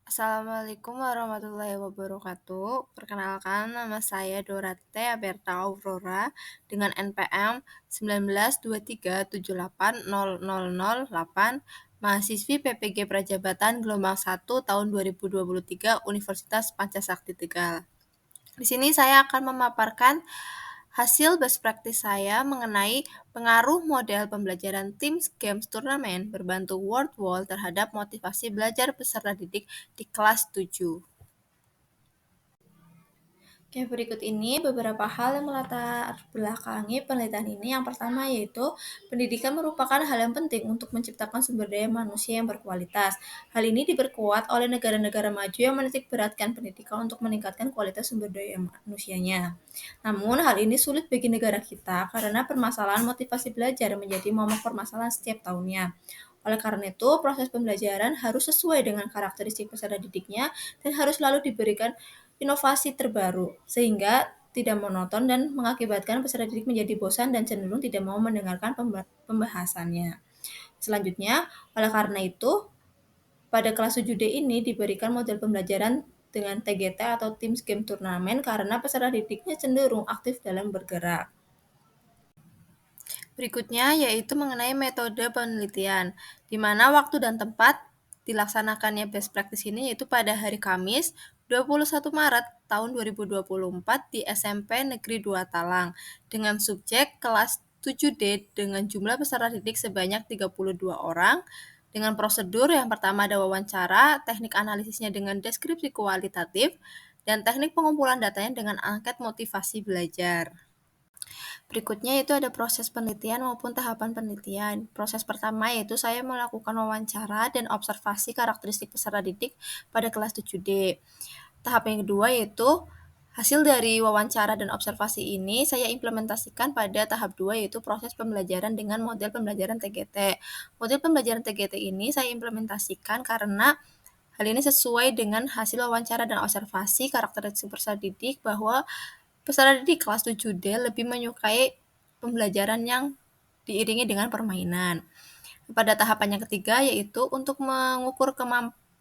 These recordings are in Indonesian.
Assalamualaikum warahmatullahi wabarakatuh. Perkenalkan, nama saya Dorate Aberta Aurora dengan NPM 1923780008, mahasiswi PPG Prajabatan gelombang 1 tahun 2023 Universitas Pancasakti Tegal. Di sini saya akan memaparkan hasil best practice saya mengenai pengaruh model pembelajaran Teams Games Turnamen berbantu World Wall terhadap motivasi belajar peserta didik di kelas 7. Oke, berikut ini beberapa hal yang melatar belakangi penelitian ini. Yang pertama yaitu pendidikan merupakan hal yang penting untuk menciptakan sumber daya manusia yang berkualitas. Hal ini diperkuat oleh negara-negara maju yang menitik beratkan pendidikan untuk meningkatkan kualitas sumber daya manusianya. Namun, hal ini sulit bagi negara kita karena permasalahan motivasi belajar menjadi momok permasalahan setiap tahunnya. Oleh karena itu, proses pembelajaran harus sesuai dengan karakteristik peserta didiknya dan harus selalu diberikan inovasi terbaru, sehingga tidak monoton dan mengakibatkan peserta didik menjadi bosan dan cenderung tidak mau mendengarkan pembahasannya. Selanjutnya, oleh karena itu, pada kelas 7D ini diberikan model pembelajaran dengan TGT atau Teams Game Turnamen karena peserta didiknya cenderung aktif dalam bergerak. Berikutnya yaitu mengenai metode penelitian, di mana waktu dan tempat dilaksanakannya best practice ini yaitu pada hari Kamis 21 Maret tahun 2024 di SMP Negeri 2 Talang dengan subjek kelas 7D dengan jumlah peserta didik sebanyak 32 orang dengan prosedur yang pertama ada wawancara, teknik analisisnya dengan deskripsi kualitatif, dan teknik pengumpulan datanya dengan angket motivasi belajar. Berikutnya itu ada proses penelitian maupun tahapan penelitian. Proses pertama yaitu saya melakukan wawancara dan observasi karakteristik peserta didik pada kelas 7D. Tahap yang kedua yaitu hasil dari wawancara dan observasi ini saya implementasikan pada tahap 2 yaitu proses pembelajaran dengan model pembelajaran TGT. Model pembelajaran TGT ini saya implementasikan karena hal ini sesuai dengan hasil wawancara dan observasi karakteristik peserta didik bahwa peserta didik kelas 7D lebih menyukai pembelajaran yang diiringi dengan permainan. Pada tahapan yang ketiga yaitu untuk mengukur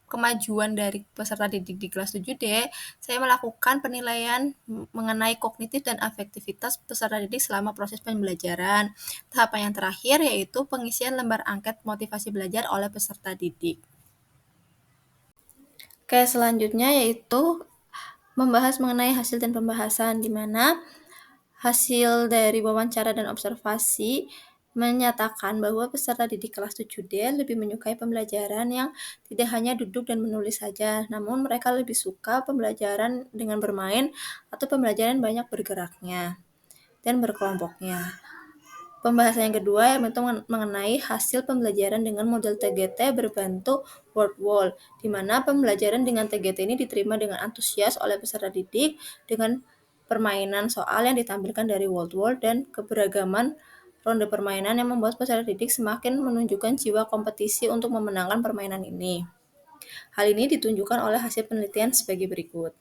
kemajuan dari peserta didik di kelas 7D, saya melakukan penilaian mengenai kognitif dan afektivitas peserta didik selama proses pembelajaran. Tahapan yang terakhir yaitu pengisian lembar angket motivasi belajar oleh peserta didik. Oke, selanjutnya yaitu membahas mengenai hasil dan pembahasan, di mana hasil dari wawancara dan observasi menyatakan bahwa peserta didik kelas 7D lebih menyukai pembelajaran yang tidak hanya duduk dan menulis saja, namun mereka lebih suka pembelajaran dengan bermain atau pembelajaran banyak bergeraknya dan berkelompoknya. Pembahasan yang kedua yaitu mengenai hasil pembelajaran dengan model TGT berbentuk word wall, di mana pembelajaran dengan TGT ini diterima dengan antusias oleh peserta didik dengan permainan soal yang ditampilkan dari word wall dan keberagaman ronde permainan yang membuat peserta didik semakin menunjukkan jiwa kompetisi untuk memenangkan permainan ini. Hal ini ditunjukkan oleh hasil penelitian sebagai berikut.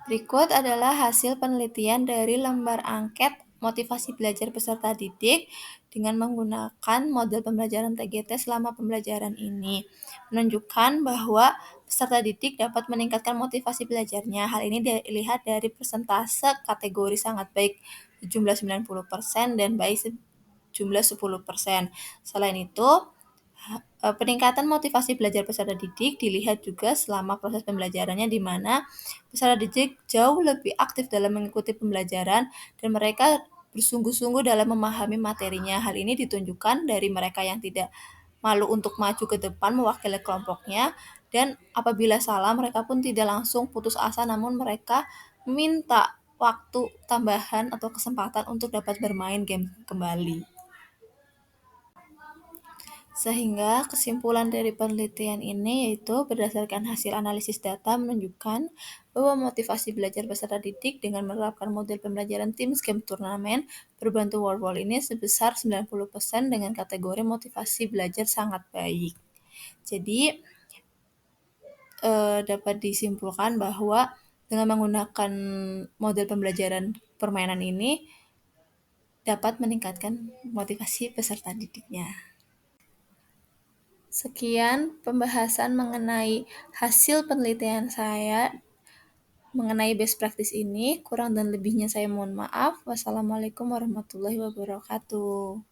Berikut adalah hasil penelitian dari lembar angket motivasi belajar peserta didik dengan menggunakan model pembelajaran TGT selama pembelajaran ini. Menunjukkan bahwa peserta didik dapat meningkatkan motivasi belajarnya. Hal ini dilihat dari persentase kategori sangat baik jumlah 90% dan baik jumlah 10%. Selain itu, peningkatan motivasi belajar peserta didik dilihat juga selama proses pembelajarannya, di mana peserta didik jauh lebih aktif dalam mengikuti pembelajaran dan mereka bersungguh-sungguh dalam memahami materinya. Hal ini ditunjukkan dari mereka yang tidak malu untuk maju ke depan mewakili kelompoknya, dan apabila salah mereka pun tidak langsung putus asa, namun mereka meminta waktu tambahan atau kesempatan untuk dapat bermain game kembali. Sehingga kesimpulan dari penelitian ini yaitu berdasarkan hasil analisis data menunjukkan bahwa motivasi belajar peserta didik dengan menerapkan model pembelajaran Teams Game Turnamen berbantu World Wall ini sebesar 90% dengan kategori motivasi belajar sangat baik. Jadi dapat disimpulkan bahwa dengan menggunakan model pembelajaran permainan ini dapat meningkatkan motivasi peserta didiknya. Sekian pembahasan mengenai hasil penelitian saya mengenai best practice ini. Kurang dan lebihnya saya mohon maaf. Wassalamualaikum warahmatullahi wabarakatuh.